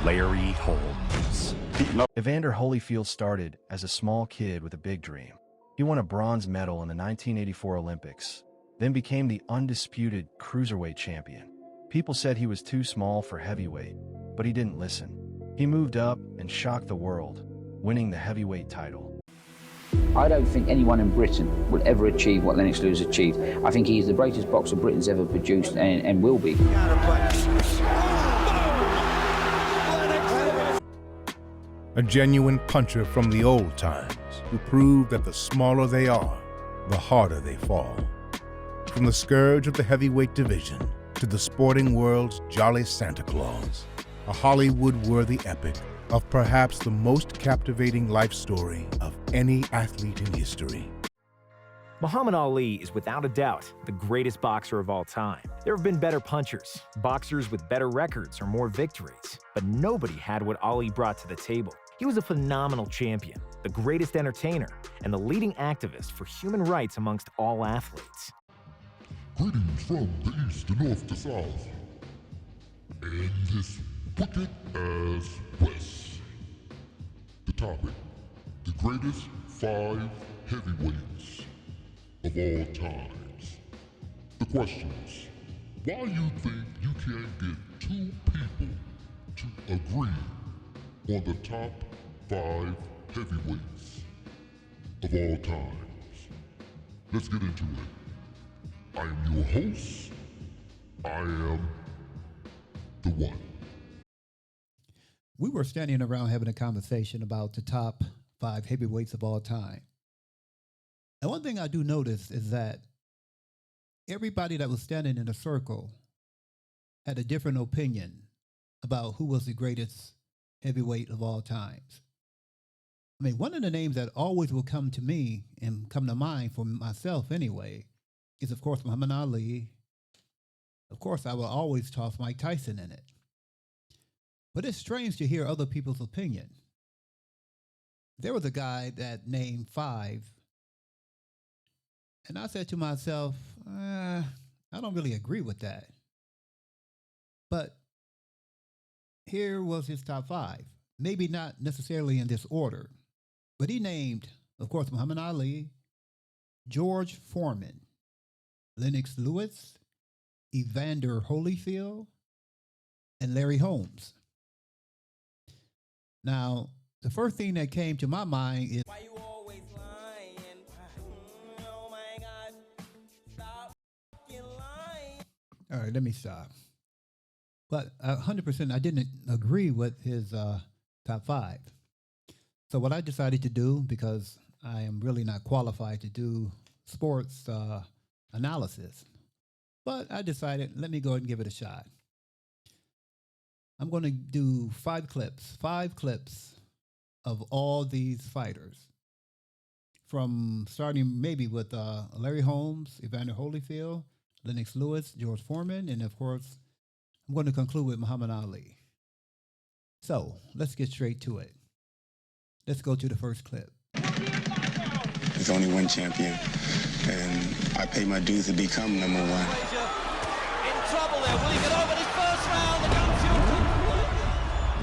Larry Holmes. Evander Holyfield started as a small kid with a big dream. He won a bronze medal in the 1984 Olympics, then became the undisputed cruiserweight champion. People said he was too small for heavyweight, but he didn't listen. He moved up and shocked the world, winning the heavyweight title. I don't think anyone in Britain will ever achieve what Lennox Lewis achieved. I think he's the greatest boxer Britain's ever produced and will be. A genuine puncher from the old times who proved that the smaller they are, the harder they fall. From the scourge of the heavyweight division to the sporting world's jolly Santa Claus, a Hollywood-worthy epic of perhaps the most captivating life story of any athlete in history. Muhammad Ali is without a doubt the greatest boxer of all time. There have been better punchers, boxers with better records or more victories, but nobody had what Ali brought to the table. He was a phenomenal champion, the greatest entertainer, and the leading activist for human rights amongst all athletes. Greetings from the east to north to south, and this wicked as west. The topic, the greatest 5 heavyweights of all times. The questions, why you think you can't get 2 people to agree on the top 5 heavyweights of all times. Let's get into it. I am your host. I am the one. We were standing around having a conversation about the top 5 heavyweights of all time. And one thing I do notice is that everybody that was standing in a circle had a different opinion about who was the greatest heavyweight of all times. I mean, one of the names that always will come to me and come to mind for myself anyway is, of course, Muhammad Ali. Of course, I will always toss Mike Tyson in it. But it's strange to hear other people's opinion. There was a guy that named 5, and I said to myself, I don't really agree with that. But here was his top 5. Maybe not necessarily in this order, but he named, of course, Muhammad Ali, George Foreman, Lennox Lewis, Evander Holyfield, and Larry Holmes. Now, the first thing that came to my mind is, why you always lying? Oh my God, stop lying. All right, let me stop. But 100%, I didn't agree with his top 5. So what I decided to do, because I am really not qualified to do sports analysis, but I decided, let me go ahead and give it a shot. I'm going to do 5 clips of all these fighters, from starting maybe with Larry Holmes, Evander Holyfield, Lennox Lewis, George Foreman, and of course, I'm going to conclude with Muhammad Ali. So let's get straight to it. Let's go to the first clip. There's only one champion, and I pay my dues to become number 1. In trouble there. Will he get over his first round?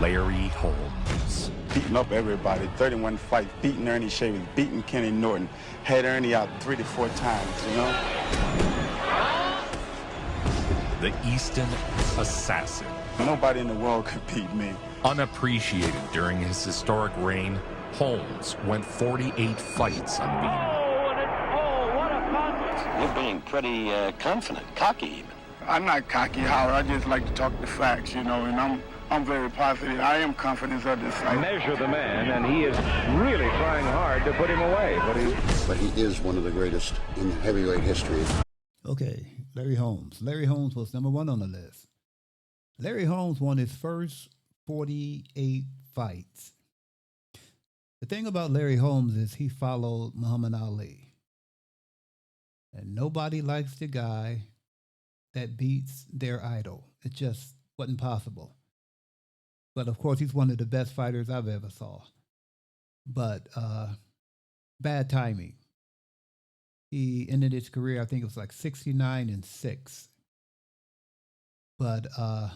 Larry Holmes. Beating up everybody, 31 fights, beating Ernie Shavers, beating Kenny Norton, had Ernie out 3 to 4 times, you know? The Easton Assassin. Nobody in the world could beat me. Unappreciated during his historic reign, Holmes went 48 fights unbeaten. What a punch! You're being pretty confident, cocky even. I'm not cocky, Howard. I just like to talk the facts, you know, and I'm very positive. I am confident of this fight. Measure the man, and he is really trying hard to put him away. But he is one of the greatest in heavyweight history. Okay, Larry Holmes. Larry Holmes was number 1 on the list. Larry Holmes won his first 48 fights. The thing about Larry Holmes is he followed Muhammad Ali. And nobody likes the guy that beats their idol. It just wasn't possible. But of course, he's one of the best fighters I've ever saw. But bad timing. He ended his career, I think it was like 69-6. But I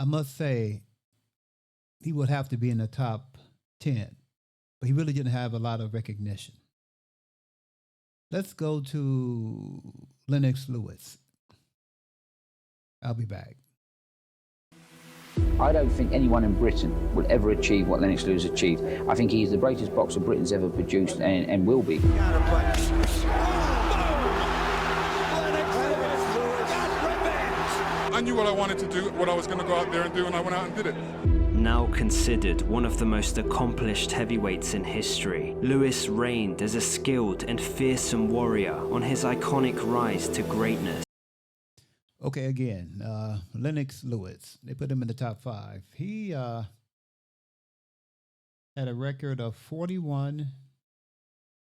must say, he would have to be in the top 10, but he really didn't have a lot of recognition. Let's go to Lennox Lewis. I'll be back. I don't think anyone in Britain will ever achieve what Lennox Lewis achieved. I think he's the greatest boxer Britain's ever produced and will be. I knew what I wanted to do, what I was going to go out there and do, and I went out and did it. Now considered one of the most accomplished heavyweights in history, Lewis reigned as a skilled and fearsome warrior on his iconic rise to greatness. Okay, again, Lennox Lewis. They put him in the top 5. He had a record of 41-2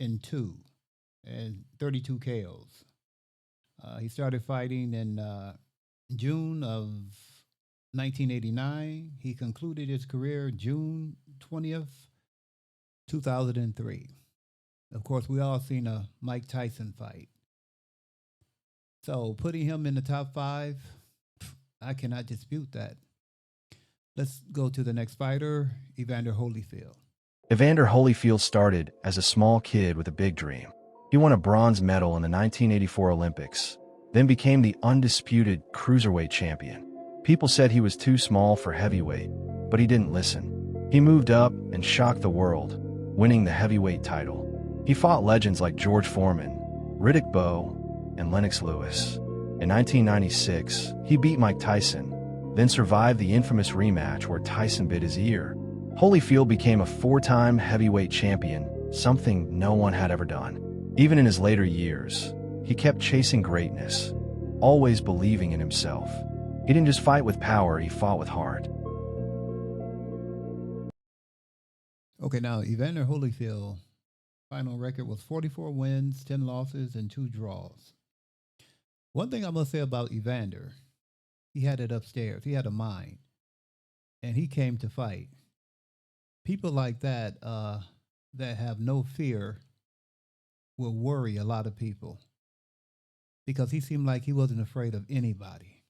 and 32 KOs. He started fighting in June of 1989. He concluded his career June 20th, 2003. Of course, we all seen a Mike Tyson fight. So putting him in the top 5, I cannot dispute that. Let's go to the next fighter, Evander Holyfield. Evander Holyfield started as a small kid with a big dream. He won a bronze medal in the 1984 Olympics, then became the undisputed cruiserweight champion. People said he was too small for heavyweight, but he didn't listen. He moved up and shocked the world, winning the heavyweight title. He fought legends like George Foreman, Riddick Bowe, and Lennox Lewis. In 1996, he beat Mike Tyson, then survived the infamous rematch where Tyson bit his ear. Holyfield became a 4-time heavyweight champion, something no one had ever done. Even in his later years, he kept chasing greatness, always believing in himself. He didn't just fight with power, he fought with heart. Okay, now Evander Holyfield, final record was 44 wins, 10 losses, and 2 draws. One thing I must say about Evander, he had it upstairs. He had a mind, and he came to fight. People like that that have no fear will worry a lot of people because he seemed like he wasn't afraid of anybody.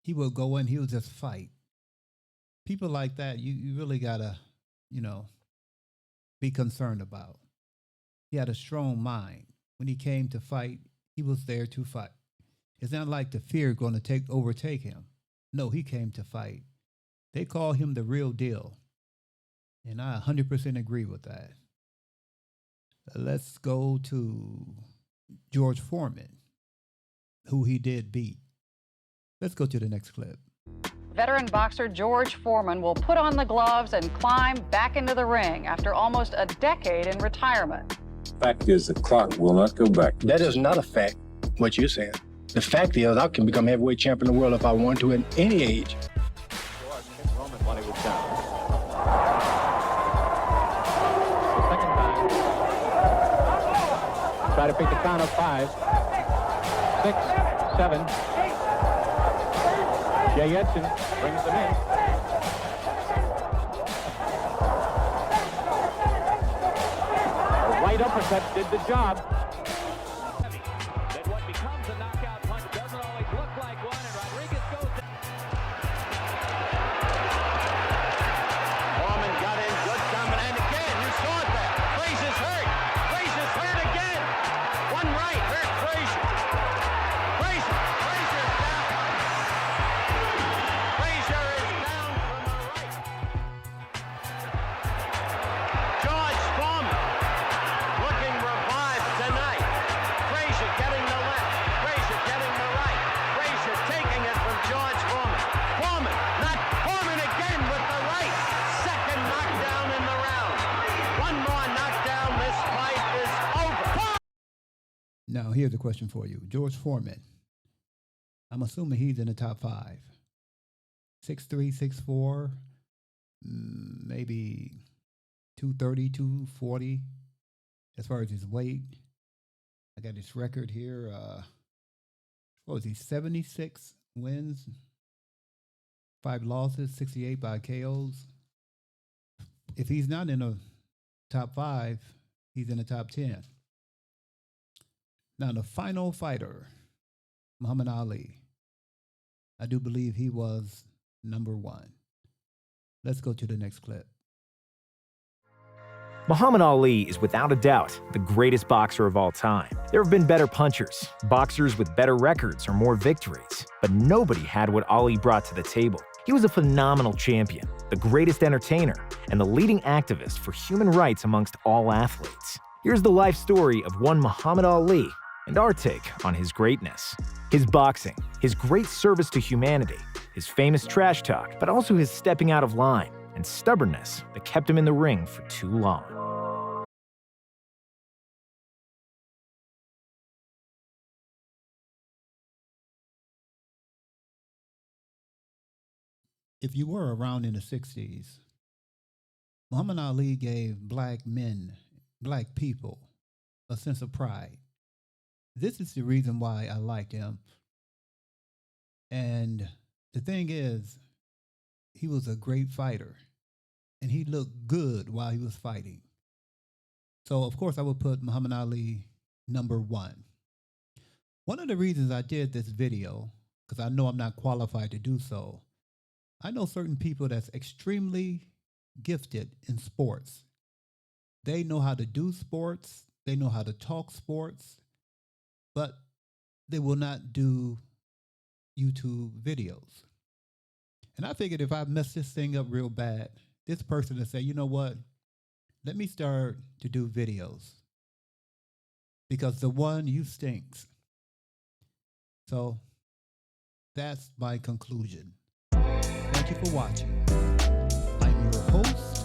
He would go in, he would just fight. People like that, you really gotta, be concerned about. He had a strong mind. When he came to fight, he was there to fight. It's not like the fear going to overtake him. No, he came to fight. They call him the real deal. And I 100% agree with that. Let's go to George Foreman, who he did beat. Let's go to the next clip. Veteran boxer George Foreman will put on the gloves and climb back into the ring after almost a decade in retirement. Fact is, the clock will not go back. That is not a fact, what you're saying. The fact is, I can become heavyweight champion of the world if I want to at any age. Roman when he was down. The second time. Try to pick the count of 5, 6, 7. Jay Edson brings them in. A right uppercut did the job. Then what becomes a knockout punch doesn't always look like one, and Rodriguez goes down. Foreman got in, good coming, and again, you saw it there. Frazier's hurt. Frazier's hurt again. One right, hurt Frazier. Frazier's down. Frazier is down from the right. George Foreman looking revived tonight. Frazier getting the left. Frazier getting the right. Frazier taking it from George Foreman. Foreman again with the right. Second knockdown in the round. One more knockdown. This fight is over. Now, here's a question for you. George Foreman, I'm assuming he's in the top 5. 6'3", 6'4", maybe 230, 240 as far as his weight. I got his record here. What was he, 76 wins, 5 losses, 68 by KOs. If he's not in the top 5, he's in the top 10. Now, the final fighter, Muhammad Ali, I do believe he was number 1. Let's go to the next clip. Muhammad Ali is without a doubt the greatest boxer of all time. There have been better punchers, boxers with better records or more victories, but nobody had what Ali brought to the table. He was a phenomenal champion, the greatest entertainer, and the leading activist for human rights amongst all athletes. Here's the life story of one Muhammad Ali and our take on his greatness. His boxing, his great service to humanity, his famous trash talk, but also his stepping out of line and stubbornness that kept him in the ring for too long. If you were around in the 60s, Muhammad Ali gave black men, black people, a sense of pride. This is the reason why I liked him. And the thing is, he was a great fighter, and he looked good while he was fighting. So, of course, I would put Muhammad Ali number one. One of the reasons I did this video, because I know I'm not qualified to do so, I know certain people that's extremely gifted in sports. They know how to do sports, they know how to talk sports, but they will not do YouTube videos. And I figured if I mess this thing up real bad, this person would say, you know what, let me start to do videos, because the one you stinks. So that's my conclusion. Thank you for watching. I'm your host,